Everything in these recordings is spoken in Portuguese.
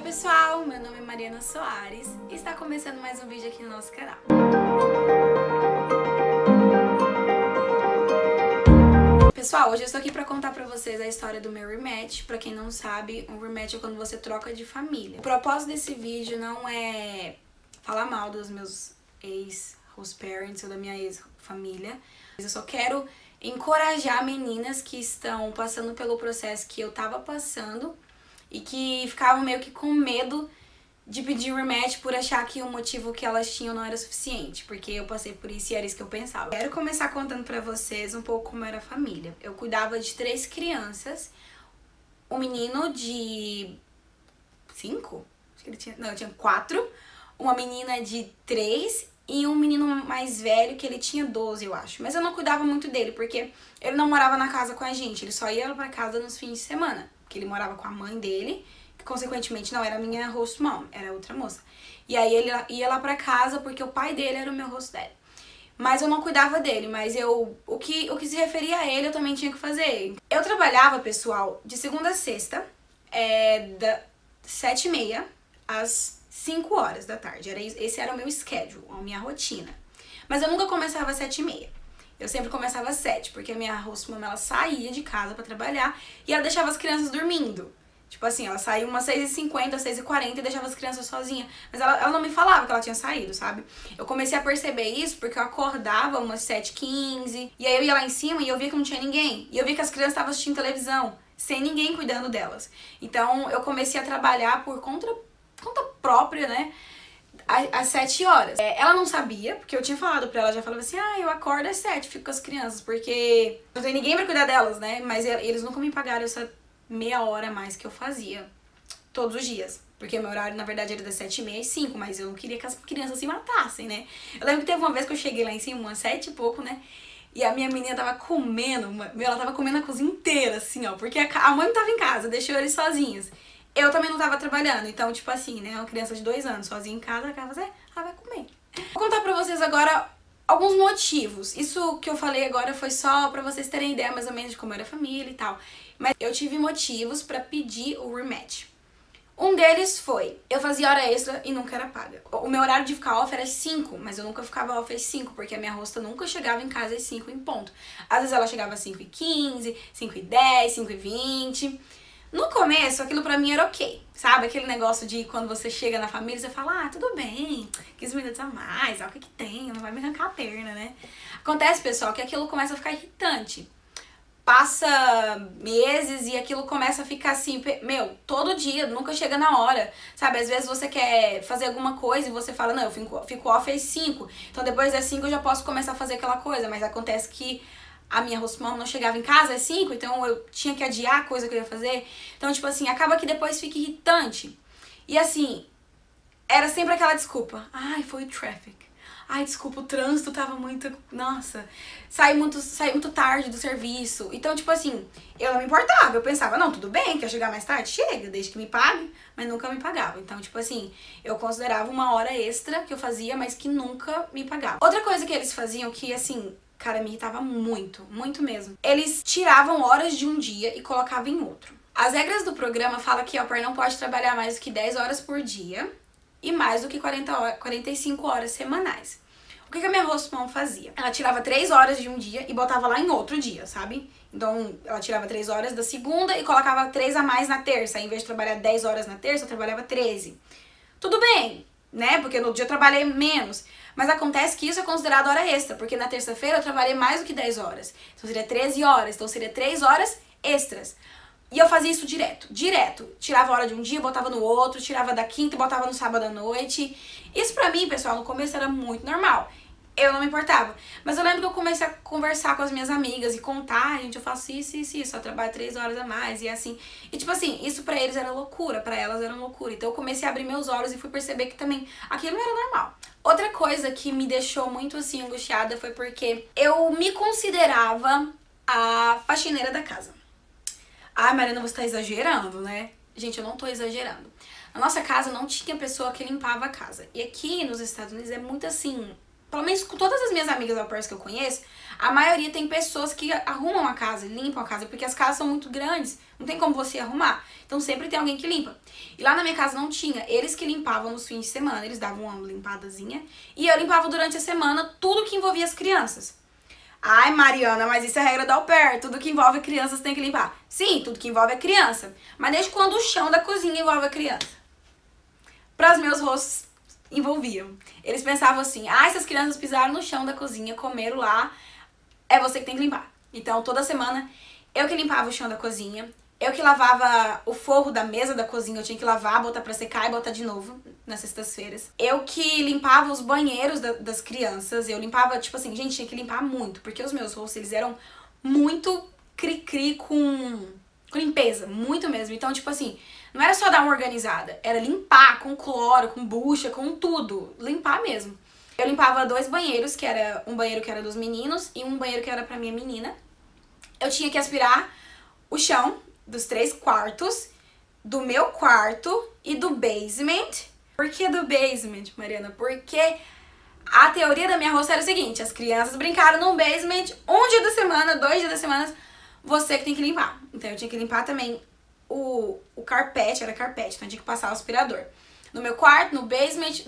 pessoal, meu nome é Mariana Soares e está começando mais um vídeo aqui no nosso canal. Pessoal, hoje eu estou aqui para contar para vocês a história do meu rematch. Para quem não sabe, um rematch é quando você troca de família. O propósito desse vídeo não é falar mal dos meus ex-host parents ou da minha ex-família. Eu só quero encorajar meninas que estão passando pelo processo que eu tava passando e que ficavam meio que com medo de pedir rematch por achar que o motivo que elas tinham não era suficiente, porque eu passei por isso e era isso que eu pensava. Quero começar contando pra vocês um pouco como era a família. Eu cuidava de 3 crianças, um menino de 5? Acho que ele tinha... Não, eu tinha 4, uma menina de 3 e um menino mais velho que ele tinha 12, eu acho. Mas eu não cuidava muito dele, porque ele não morava na casa com a gente, ele só ia pra casa nos fins de semana, porque ele morava com a mãe dele, que consequentemente não era a minha host mom, era outra moça. E aí ele ia lá pra casa porque o pai dele era o meu host dad. Mas eu não cuidava dele, mas o que se referia a ele eu também tinha que fazer. Eu trabalhava, pessoal, de segunda a sexta, das 7h30 às 5 horas da tarde. Esse era o meu schedule, a minha rotina. Mas eu nunca começava às 7h30. Eu sempre começava às 7, porque a minha host mom, ela saía de casa pra trabalhar e ela deixava as crianças dormindo. Tipo assim, ela saía umas 6h50, 6h40 e deixava as crianças sozinhas. Mas ela não me falava que ela tinha saído, sabe? Eu comecei a perceber isso porque eu acordava umas 7h15 e aí eu ia lá em cima e eu via que não tinha ninguém. E eu via que as crianças estavam assistindo televisão, sem ninguém cuidando delas. Então eu comecei a trabalhar por conta própria, né? Às 7 horas. Ela não sabia, porque eu tinha falado pra ela, já falava assim, eu acordo às 7, fico com as crianças, porque não tem ninguém pra cuidar delas, né? Mas eles nunca me pagaram essa meia hora a mais que eu fazia todos os dias. Porque meu horário, na verdade, era das 7h30 às 5, mas eu não queria que as crianças se matassem, né? Eu lembro que teve uma vez que eu cheguei lá em cima, umas 7 e pouco, né? E a minha menina tava comendo, ela tava comendo a cozinha inteira, assim, ó, porque a mãe não tava em casa, deixou eles sozinhos. Eu também não tava trabalhando, então, tipo assim, né, uma criança de 2 anos sozinha em casa, ela vai comer. Vou contar pra vocês agora alguns motivos. Isso que eu falei agora foi só pra vocês terem ideia mais ou menos de como era a família e tal. Mas eu tive motivos pra pedir o rematch. Um deles foi, eu fazia hora extra e nunca era paga. O meu horário de ficar off era às 5, mas eu nunca ficava off às 5, porque a minha hosta nunca chegava em casa às 5 em ponto. Às vezes ela chegava às 5h15, 5h10, 5h20... No começo, aquilo pra mim era ok, sabe? Aquele negócio de quando você chega na família, você fala, tudo bem, 15 minutos a mais, o que que tem, não vai me arrancar a perna, né? Acontece, pessoal, que aquilo começa a ficar irritante. Passa meses e aquilo começa a ficar assim, todo dia, nunca chega na hora, sabe? Às vezes você quer fazer alguma coisa e você fala, não, eu fico off às 5, então depois das 5 eu já posso começar a fazer aquela coisa, mas acontece que a minha host mom não chegava em casa às 5, então eu tinha que adiar a coisa que eu ia fazer. Então, tipo assim, acaba que depois fica irritante. E assim, era sempre aquela desculpa. Foi o traffic. Desculpa, o trânsito tava muito... Nossa, saí muito tarde do serviço. Então, tipo assim, eu não me importava. Eu pensava, não, tudo bem, quer chegar mais tarde? Chega, desde que me pague. Mas nunca me pagava. Então, tipo assim, eu considerava uma hora extra que eu fazia, mas que nunca me pagava. Outra coisa que eles faziam que, assim... Cara, me irritava muito, muito mesmo. Eles tiravam horas de um dia e colocavam em outro. As regras do programa falam que a au pair não pode trabalhar mais do que 10 horas por dia e mais do que 45 horas semanais. O que a minha host mom fazia? Ela tirava 3 horas de um dia e botava lá em outro dia, sabe? Então, ela tirava 3 horas da segunda e colocava 3 a mais na terça. Em vez de trabalhar 10 horas na terça, eu trabalhava 13. Tudo bem, né? Porque no dia eu trabalhei menos. Mas acontece que isso é considerado hora extra, porque na terça-feira eu trabalhei mais do que 10 horas. Então seria 13 horas, então seria 3 horas extras. E eu fazia isso direto. Tirava hora de um dia, botava no outro, tirava da quinta e botava no sábado à noite. Isso pra mim, pessoal, no começo era muito normal. Eu não me importava. Mas eu lembro que eu comecei a conversar com as minhas amigas e contar, gente, eu faço isso, só trabalho 3 horas a mais e assim. E tipo assim, isso pra eles era loucura, pra elas era loucura. Então eu comecei a abrir meus olhos e fui perceber que também aquilo não era normal. Outra coisa que me deixou muito assim angustiada foi porque eu me considerava a faxineira da casa. Mariana, você tá exagerando, né? Gente, eu não tô exagerando. Na nossa casa não tinha pessoa que limpava a casa. E aqui nos Estados Unidos é muito assim... pelo menos com todas as minhas amigas au pairs que eu conheço, a maioria tem pessoas que arrumam a casa, limpam a casa, porque as casas são muito grandes, não tem como você arrumar. Então sempre tem alguém que limpa. E lá na minha casa não tinha, eles que limpavam nos fins de semana, eles davam uma limpadazinha, e eu limpava durante a semana tudo que envolvia as crianças. Ai, Mariana, mas isso é regra da au pair, tudo que envolve crianças tem que limpar. Sim, tudo que envolve a criança, mas desde quando o chão da cozinha envolve a criança? Para os meus rostos envolviam. Eles pensavam assim, ah, essas crianças pisaram no chão da cozinha, comeram lá, é você que tem que limpar. Então, toda semana, eu que limpava o chão da cozinha, eu que lavava o forro da mesa da cozinha, eu tinha que lavar, botar pra secar e botar de novo nas sextas-feiras. Eu que limpava os banheiros das crianças, eu limpava, tipo assim, gente, tinha que limpar muito, porque os meus rostos, eles eram muito cri-cri com limpeza, muito mesmo. Então, tipo assim, não era só dar uma organizada, era limpar com cloro, com bucha, com tudo, limpar mesmo. Eu limpava 2 banheiros, que era um banheiro que era dos meninos e um banheiro que era pra minha menina. Eu tinha que aspirar o chão dos 3 quartos, do meu quarto e do basement. Por que do basement, Mariana? Porque a teoria da minha roça era o seguinte, as crianças brincaram no basement um dia da semana, 2 dias da semana, você que tem que limpar. Então eu tinha que limpar também o carpete, era carpete, então eu tinha que passar o aspirador. No meu quarto, no basement,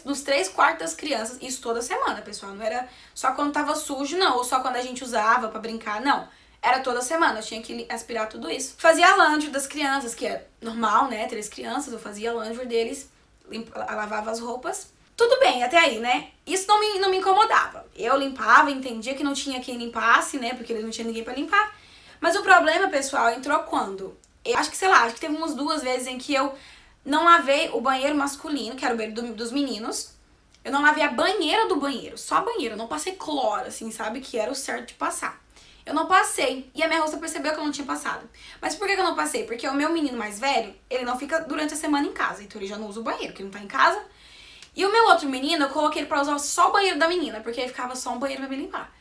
nos 3 quartos das crianças, isso toda semana, pessoal. Não era só quando tava sujo, não, ou só quando a gente usava pra brincar, não. Era toda semana, eu tinha que aspirar tudo isso. Fazia a laundry das crianças, que é normal, né, 3 crianças, eu fazia a laundry deles, lavava as roupas. Tudo bem, até aí, né? Isso não me incomodava. Eu limpava, entendia que não tinha quem limpasse, né, porque eles não tinham ninguém pra limpar. Mas o problema, pessoal, entrou quando? Eu acho que, sei lá, acho que teve umas 2 vezes em que eu não lavei o banheiro masculino, que era o banheiro dos meninos. Eu não lavei a banheira do banheiro, só a banheira. Eu não passei cloro, assim, sabe? Que era o certo de passar. Eu não passei. E a minha roça percebeu que eu não tinha passado. Mas por que eu não passei? Porque o meu menino mais velho, ele não fica durante a semana em casa. Então ele já não usa o banheiro, porque ele não tá em casa. E o meu outro menino, eu coloquei ele pra usar só o banheiro da menina, porque aí ficava só um banheiro pra me limpar.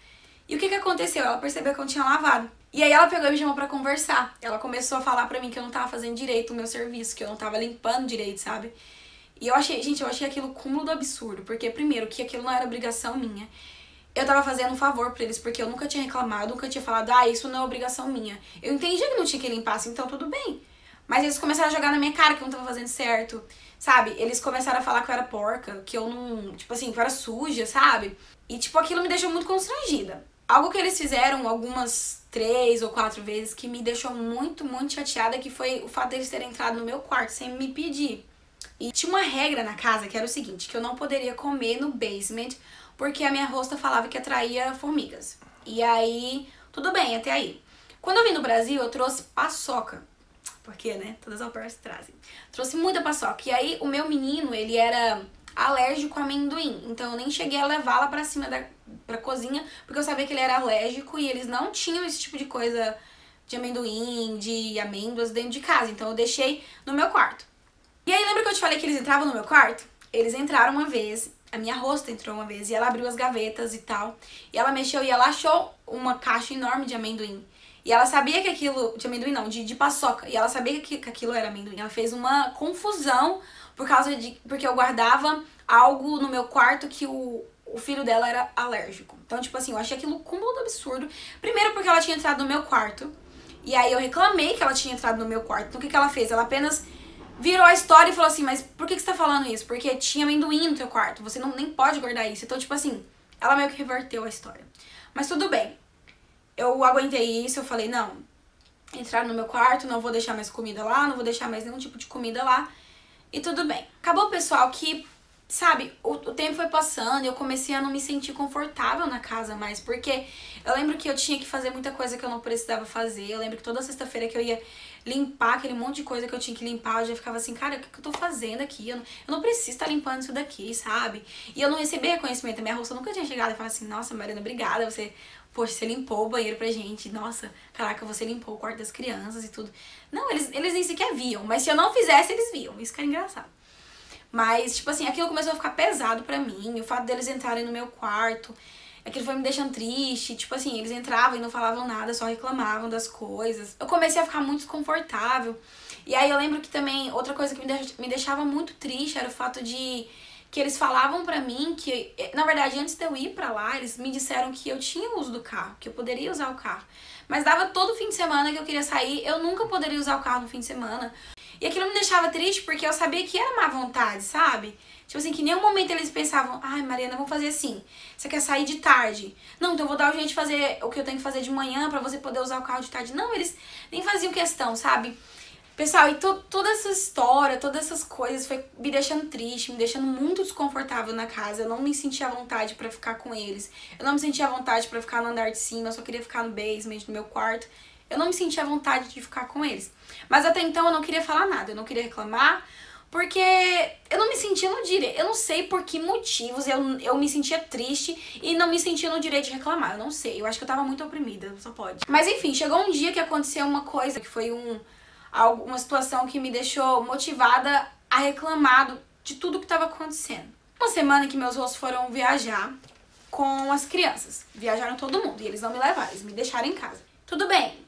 E o que aconteceu? Ela percebeu que eu não tinha lavado. E aí ela pegou e me chamou pra conversar. Ela começou a falar pra mim que eu não tava fazendo direito o meu serviço, que eu não tava limpando direito, sabe? E eu achei, gente, eu achei aquilo cúmulo do absurdo. Porque, primeiro, que aquilo não era obrigação minha. Eu tava fazendo um favor pra eles, porque eu nunca tinha reclamado, nunca tinha falado, ah, isso não é obrigação minha. Eu entendia que não tinha que limpar, assim, então tudo bem. Mas eles começaram a jogar na minha cara que eu não tava fazendo certo, sabe? Eles começaram a falar que eu era porca, que eu não, tipo assim, que eu era suja, sabe? E, tipo, aquilo me deixou muito constrangida. Algo que eles fizeram algumas 3 ou 4 vezes que me deixou muito, muito chateada, que foi o fato deles terem entrado no meu quarto sem me pedir. E tinha uma regra na casa que era o seguinte, que eu não poderia comer no basement, porque a minha hosta falava que atraía formigas. E aí, tudo bem, até aí. Quando eu vim no Brasil, eu trouxe paçoca. Porque, né, todas as au pairs trazem. Trouxe muita paçoca. E aí, o meu menino, ele era alérgico a amendoim. Então, eu nem cheguei a levá-la pra cima pra cozinha, porque eu sabia que ele era alérgico e eles não tinham esse tipo de coisa de amendoim, de amêndoas dentro de casa. Então, eu deixei no meu quarto. E aí, lembra que eu te falei que eles entravam no meu quarto? Eles entraram uma vez, a minha hosta entrou uma vez, e ela abriu as gavetas e tal. E ela mexeu e ela achou uma caixa enorme de amendoim. E ela sabia que aquilo, de amendoim não, de paçoca, e ela sabia que aquilo era amendoim. Ela fez uma confusão porque eu guardava algo no meu quarto que o filho dela era alérgico. Então, tipo assim, eu achei aquilo cúmulo do absurdo. Primeiro porque ela tinha entrado no meu quarto, e aí eu reclamei que ela tinha entrado no meu quarto. Então o que ela fez? Ela apenas virou a história e falou assim, mas por que você tá falando isso? Porque tinha amendoim no teu quarto, você nem pode guardar isso. Então, tipo assim, ela meio que reverteu a história. Mas tudo bem. Eu aguentei isso, eu falei, não, entraram no meu quarto, não vou deixar mais comida lá, não vou deixar mais nenhum tipo de comida lá. E tudo bem. Acabou, pessoal, que, sabe, o tempo foi passando e eu comecei a não me sentir confortável na casa mais, porque eu lembro que eu tinha que fazer muita coisa que eu não precisava fazer. Eu lembro que toda sexta-feira que eu ia limpar aquele monte de coisa que eu tinha que limpar, eu já ficava assim, cara, o que eu tô fazendo aqui? Eu não preciso estar limpando isso daqui, sabe? E eu não recebia reconhecimento. A minha roça nunca tinha chegado e falado assim, nossa, Mariana, obrigada, poxa, você limpou o banheiro pra gente, nossa, caraca, você limpou o quarto das crianças e tudo. Não, eles nem sequer viam, mas se eu não fizesse, eles viam, isso que era engraçado. Mas, tipo assim, aquilo começou a ficar pesado pra mim, o fato deles entrarem no meu quarto, aquilo foi me deixando triste, tipo assim, eles entravam e não falavam nada, só reclamavam das coisas. Eu comecei a ficar muito desconfortável. E aí eu lembro que também, outra coisa que me deixava muito triste era o fato de que eles falavam pra mim que, na verdade, antes de eu ir pra lá, eles me disseram que eu tinha uso do carro, que eu poderia usar o carro. Mas dava todo fim de semana que eu queria sair, eu nunca poderia usar o carro no fim de semana. E aquilo me deixava triste porque eu sabia que era má vontade, sabe? Tipo assim, que em nenhum momento eles pensavam, ai, Mariana, vamos fazer assim, você quer sair de tarde? Não, então eu vou dar o jeito de fazer o que eu tenho que fazer de manhã pra você poder usar o carro de tarde. Não, eles nem faziam questão, sabe? Pessoal, e toda essa história, todas essas coisas foi me deixando triste, me deixando muito desconfortável na casa. Eu não me sentia à vontade pra ficar com eles. Eu não me sentia à vontade pra ficar no andar de cima, eu só queria ficar no basement, no meu quarto. Eu não me sentia à vontade de ficar com eles. Mas até então eu não queria falar nada, eu não queria reclamar, porque eu não me sentia no direito. Eu não sei por que motivos eu me sentia triste e não me sentia no direito de reclamar. Eu não sei, eu acho que eu tava muito oprimida, só pode. Mas enfim, chegou um dia que aconteceu uma coisa, que foi uma situação que me deixou motivada a reclamar de tudo que estava acontecendo. Uma semana que meus avós foram viajar com as crianças. Viajaram todo mundo e eles não me levaram, eles me deixaram em casa. Tudo bem,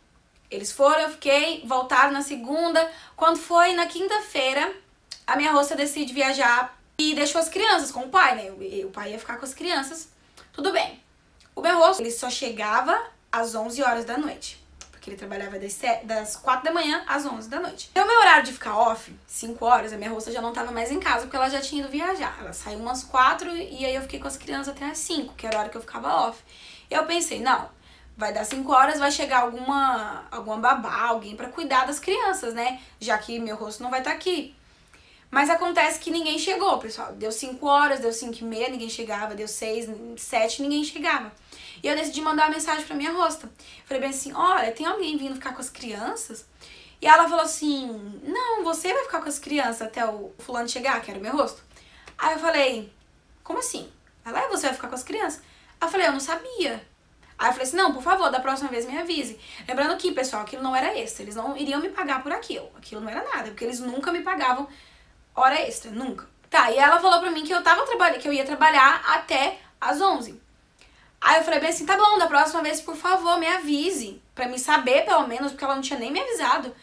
eles foram, eu fiquei, voltaram na segunda. Quando foi na quinta-feira, a minha roça decide viajar e deixou as crianças com o pai, né? O pai ia ficar com as crianças. Tudo bem. O meu rosto, ele só chegava às 11 horas da noite. Porque ele trabalhava das 4 da manhã às 11 da noite. Então, o meu horário de ficar off, 5 horas, a minha roça já não tava mais em casa, porque ela já tinha ido viajar. Ela saiu umas 4 e aí eu fiquei com as crianças até as 5, que era a hora que eu ficava off. E eu pensei, não, vai dar 5 horas, vai chegar alguma babá, alguém pra cuidar das crianças, né? Já que meu rosto não vai estar aqui. Mas acontece que ninguém chegou, pessoal. Deu 5 horas, deu 5h30, ninguém chegava. Deu 6, 7, ninguém chegava. E eu decidi mandar uma mensagem pra minha rosta. Falei bem assim, olha, tem alguém vindo ficar com as crianças? E ela falou assim, não, você vai ficar com as crianças até o fulano chegar, que era o meu rosto. Aí eu falei, como assim? Ela, você vai ficar com as crianças? Aí eu falei, eu não sabia. Aí eu falei assim, não, por favor, da próxima vez me avise. Lembrando que, pessoal, aquilo não era extra. Eles não iriam me pagar por aquilo. Aquilo não era nada, porque eles nunca me pagavam hora extra, nunca. Tá, e ela falou pra mim que eu ia trabalhar até às 11. Aí eu falei bem assim, tá bom, da próxima vez, por favor, me avise. Pra me saber, pelo menos, porque ela não tinha nem me avisado.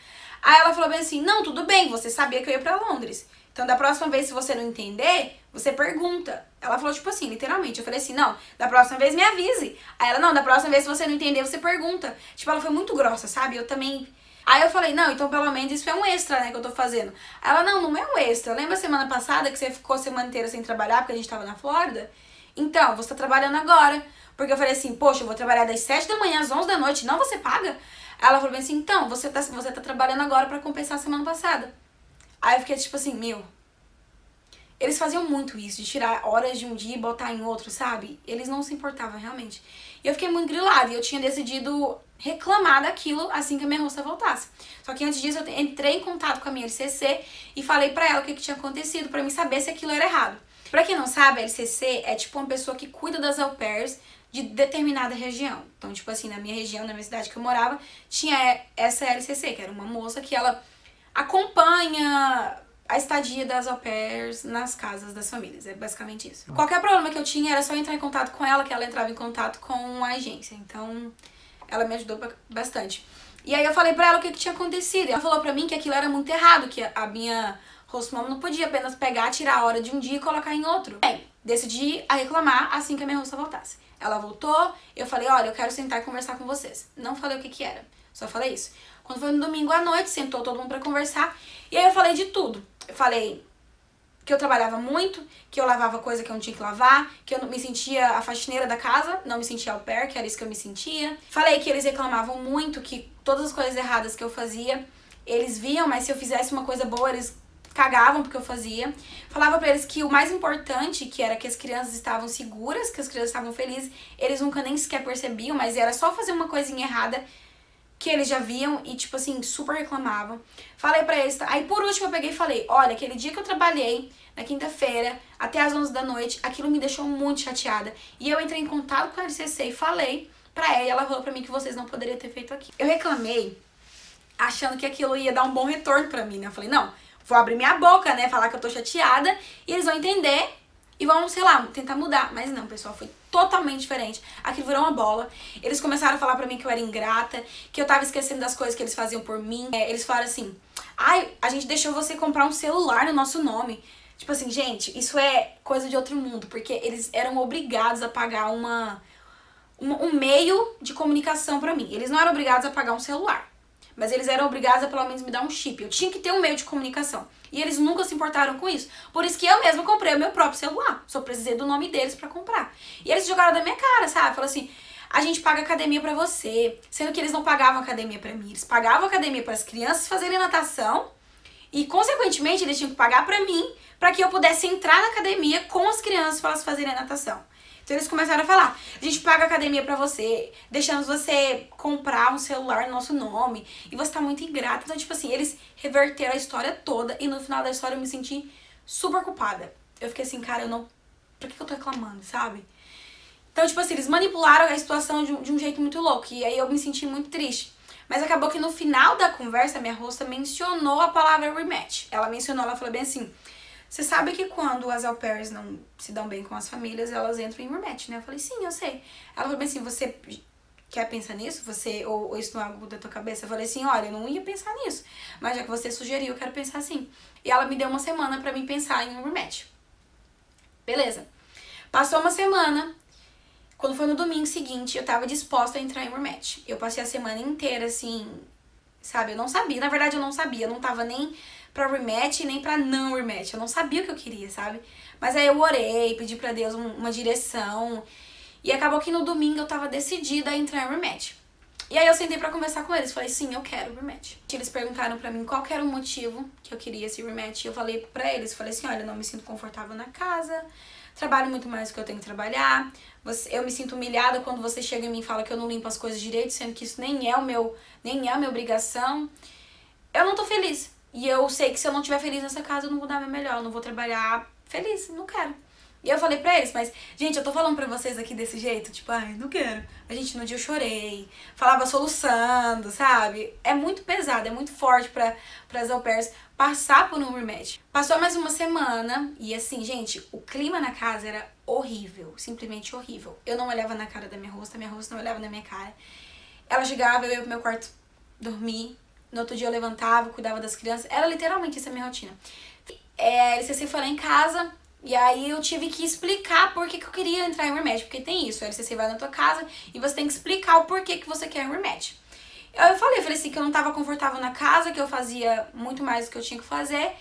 Aí ela falou bem assim, não, tudo bem, você sabia que eu ia pra Londres. Então, da próxima vez, se você não entender, você pergunta. Ela falou, tipo assim, literalmente. Eu falei assim, não, da próxima vez me avise. Aí ela, não, da próxima vez, se você não entender, você pergunta. Tipo, ela foi muito grossa, sabe? Eu também... Aí eu falei, não, então pelo menos isso é um extra, né, que eu tô fazendo. Ela, não é um extra. Lembra a semana passada que você ficou a semana inteira sem trabalhar porque a gente tava na Flórida? Então, você tá trabalhando agora. Porque eu falei assim, poxa, eu vou trabalhar das 7 da manhã às 11 da noite, não você paga? Aí ela falou bem assim, então, você tá trabalhando agora pra compensar a semana passada. Aí eu fiquei tipo assim, meu... Eles faziam muito isso, de tirar horas de um dia e botar em outro, sabe? Eles não se importavam, realmente. E eu fiquei muito grilada e eu tinha decidido reclamar daquilo assim que a minha roça voltasse. Só que antes disso eu entrei em contato com a minha LCC e falei pra ela o que tinha acontecido, pra mim saber se aquilo era errado. Pra quem não sabe, a LCC é tipo uma pessoa que cuida das au pairs de determinada região. Então, tipo assim, na minha região, na minha cidade que eu morava, tinha essa LCC, que era uma moça que ela acompanha a estadia das au pairs nas casas das famílias. É basicamente isso. Qualquer problema que eu tinha era só entrar em contato com ela, que ela entrava em contato com a agência. Então, ela me ajudou bastante. E aí eu falei pra ela o que tinha acontecido. Ela falou pra mim que aquilo era muito errado, que a minha host mom não podia apenas pegar, tirar a hora de um dia e colocar em outro. Bem, decidi a reclamar assim que a minha host voltasse. Ela voltou, eu falei, olha, eu quero sentar e conversar com vocês. Não falei o que era, só falei isso. Quando foi no domingo à noite, sentou todo mundo pra conversar, e aí eu falei de tudo. Eu falei que eu trabalhava muito, que eu lavava coisa que eu não tinha que lavar, que eu não me sentia a faxineira da casa, não me sentia au pair, que era isso que eu me sentia. Falei que eles reclamavam muito, que todas as coisas erradas que eu fazia, eles viam, mas se eu fizesse uma coisa boa, eles cagavam porque eu fazia. Falava pra eles que o mais importante, que era que as crianças estavam seguras, que as crianças estavam felizes, eles nunca nem sequer percebiam, mas era só fazer uma coisinha errada que eles já viam e, tipo assim, super reclamavam. Falei pra eles, aí por último eu peguei e falei, olha, aquele dia que eu trabalhei, na quinta-feira, até às 11 da noite, aquilo me deixou muito chateada. E eu entrei em contato com a LCC e falei pra ela, e ela falou pra mim que vocês não poderiam ter feito aquilo. Eu reclamei, achando que aquilo ia dar um bom retorno pra mim, né? Eu falei, não, vou abrir minha boca, né, falar que eu tô chateada, e eles vão entender e vão, sei lá, tentar mudar. Mas não, pessoal, foi totalmente diferente. Aquilo virou uma bola. Eles começaram a falar pra mim que eu era ingrata, que eu tava esquecendo das coisas que eles faziam por mim. Eles falaram assim, ai, a gente deixou você comprar um celular no nosso nome. Tipo assim, gente, isso é coisa de outro mundo, porque eles eram obrigados a pagar um meio de comunicação pra mim. Eles não eram obrigados a pagar um celular, mas eles eram obrigados a pelo menos me dar um chip. Eu tinha que ter um meio de comunicação. E eles nunca se importaram com isso. Por isso que eu mesma comprei o meu próprio celular. Só precisei do nome deles pra comprar. E eles jogaram da minha cara, sabe? Falaram assim, a gente paga academia pra você. Sendo que eles não pagavam academia pra mim. Eles pagavam academia para as crianças fazerem natação. E, consequentemente, eles tinham que pagar pra mim, pra que eu pudesse entrar na academia com as crianças para elas fazerem natação. Então eles começaram a falar, a gente paga academia pra você, deixamos você comprar um celular no nosso nome, e você tá muito ingrata. Então, tipo assim, eles reverteram a história toda, e no final da história eu me senti super culpada. Eu fiquei assim, cara, por que eu tô reclamando, sabe? Então, tipo assim, eles manipularam a situação de um jeito muito louco, e aí eu me senti muito triste. Mas acabou que no final da conversa, minha hosta mencionou a palavra rematch. Ela falou bem assim, você sabe que quando as au pairs não se dão bem com as famílias, elas entram em rematch, né? Eu falei, sim, eu sei. Ela falou bem assim, você quer pensar nisso? Ou isso não é algo da tua cabeça? Eu falei assim, olha, eu não ia pensar nisso. Mas já que você sugeriu, eu quero pensar assim. E ela me deu uma semana pra mim pensar em um rematch. Beleza. Passou uma semana. Quando foi no domingo seguinte, eu tava disposta a entrar em rematch. Eu passei a semana inteira, assim, sabe? Eu não sabia. Na verdade, eu não sabia. Eu não tava nem pra rematch, nem pra não rematch. Eu não sabia o que eu queria, sabe? Mas aí eu orei, pedi pra Deus uma direção. E acabou que no domingo eu tava decidida a entrar em rematch. E aí eu sentei pra conversar com eles. Falei, sim, eu quero rematch. Eles perguntaram pra mim qual que era o motivo que eu queria esse rematch. E eu falei pra eles, falei assim, olha, eu não me sinto confortável na casa. Trabalho muito mais do que eu tenho que trabalhar. Eu me sinto humilhada quando você chega em mim e fala que eu não limpo as coisas direito, sendo que isso nem é a minha obrigação. Eu não tô feliz. E eu sei que se eu não estiver feliz nessa casa, eu não vou dar meu melhor. Eu não vou trabalhar feliz, não quero. E eu falei pra eles, mas, gente, eu tô falando pra vocês aqui desse jeito, tipo, ai, não quero. Mas, gente, no dia eu chorei, falava soluçando, sabe? É muito pesado, é muito forte pras au pairs passar por um rematch. Passou mais uma semana e, assim, gente, o clima na casa era horrível, simplesmente horrível. Eu não olhava na cara da minha hosta não olhava na minha cara. Ela chegava, eu ia pro meu quarto dormir, no outro dia eu levantava, cuidava das crianças, era literalmente essa a minha rotina. A LCC foi lá em casa. E aí eu tive que explicar por que eu queria entrar em rematch, porque tem isso, a LCC vai na tua casa e você tem que explicar o porquê que você quer em rematch. Eu falei assim que eu não tava confortável na casa, que eu fazia muito mais do que eu tinha que fazer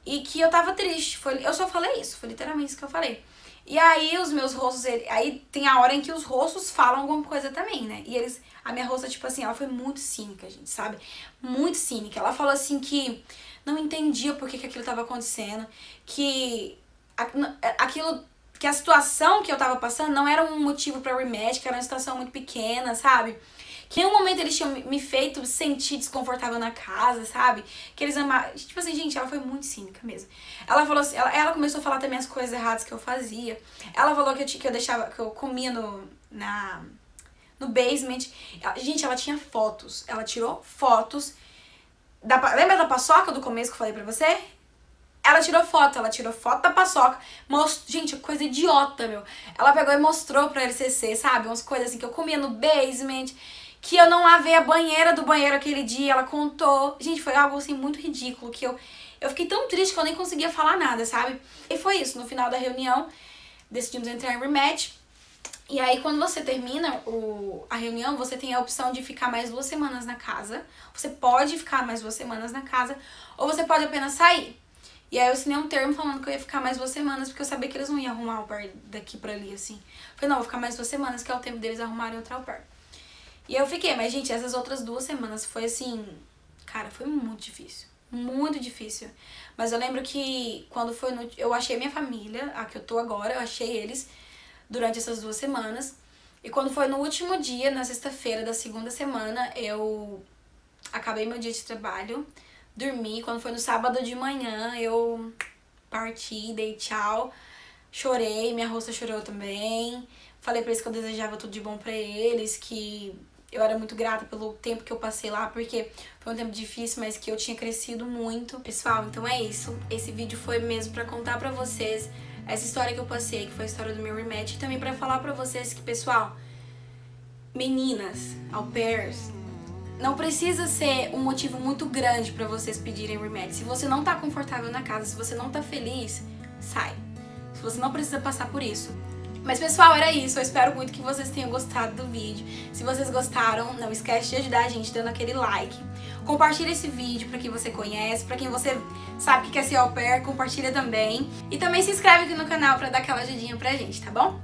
e que eu tava triste. Eu só falei isso, foi literalmente isso que eu falei. E aí os meus rostos, aí tem a hora em que os rostos falam alguma coisa também, né? E a minha rosta, tipo assim, ela foi muito cínica, gente, sabe? Muito cínica. Ela falou assim que não entendia por que aquilo tava acontecendo, que a situação que eu tava passando não era um motivo pra rematch, que era uma situação muito pequena, sabe? Que em um momento eles tinham me feito sentir desconfortável na casa, sabe? Que eles amavam. Tipo assim, gente, ela foi muito cínica mesmo. Ela falou assim, ela começou a falar também as coisas erradas que eu fazia. Ela falou que eu comia no basement. Gente, ela tinha fotos. Ela tirou fotos. Lembra da paçoca do começo que eu falei pra você? Ela tirou foto da paçoca. Gente, coisa idiota, meu. Ela pegou e mostrou pra LCC, sabe? Umas coisas assim que eu comia no basement, que eu não lavei a banheira do banheiro aquele dia, ela contou. Gente, foi algo assim muito ridículo, que eu fiquei tão triste que eu nem conseguia falar nada, sabe? E foi isso, no final da reunião, decidimos entrar em rematch. E aí, quando você termina a reunião, você tem a opção de ficar mais 2 semanas na casa. Você pode ficar mais 2 semanas na casa, ou você pode apenas sair. E aí eu assinei um termo falando que eu ia ficar mais 2 semanas, porque eu sabia que eles não iam arrumar au pair daqui pra ali, assim. Falei, não, vou ficar mais 2 semanas, que é o tempo deles arrumarem outra au pair. E eu fiquei, mas, gente, essas outras 2 semanas foi assim... Cara, foi muito difícil. Muito difícil. Mas eu lembro que quando foi eu achei minha família, a que eu tô agora, eu achei eles durante essas 2 semanas. E quando foi no último dia, na sexta-feira da segunda semana, eu acabei meu dia de trabalho, dormi. Quando foi no sábado de manhã, eu parti, dei tchau, chorei, minha rosta chorou também. Falei pra eles que eu desejava tudo de bom pra eles, que eu era muito grata pelo tempo que eu passei lá, porque foi um tempo difícil, mas que eu tinha crescido muito. Pessoal, então é isso. Esse vídeo foi mesmo pra contar pra vocês essa história que eu passei, que foi a história do meu rematch, e também pra falar pra vocês que, pessoal, meninas, au pairs, não precisa ser um motivo muito grande pra vocês pedirem rematch. Se você não tá confortável na casa, se você não tá feliz, sai. Se você não precisa passar por isso. Mas pessoal, era isso. Eu espero muito que vocês tenham gostado do vídeo. Se vocês gostaram, não esquece de ajudar a gente dando aquele like. Compartilha esse vídeo pra quem você conhece, pra quem você sabe que quer ser au pair, compartilha também. E também se inscreve aqui no canal pra dar aquela ajudinha pra gente, tá bom?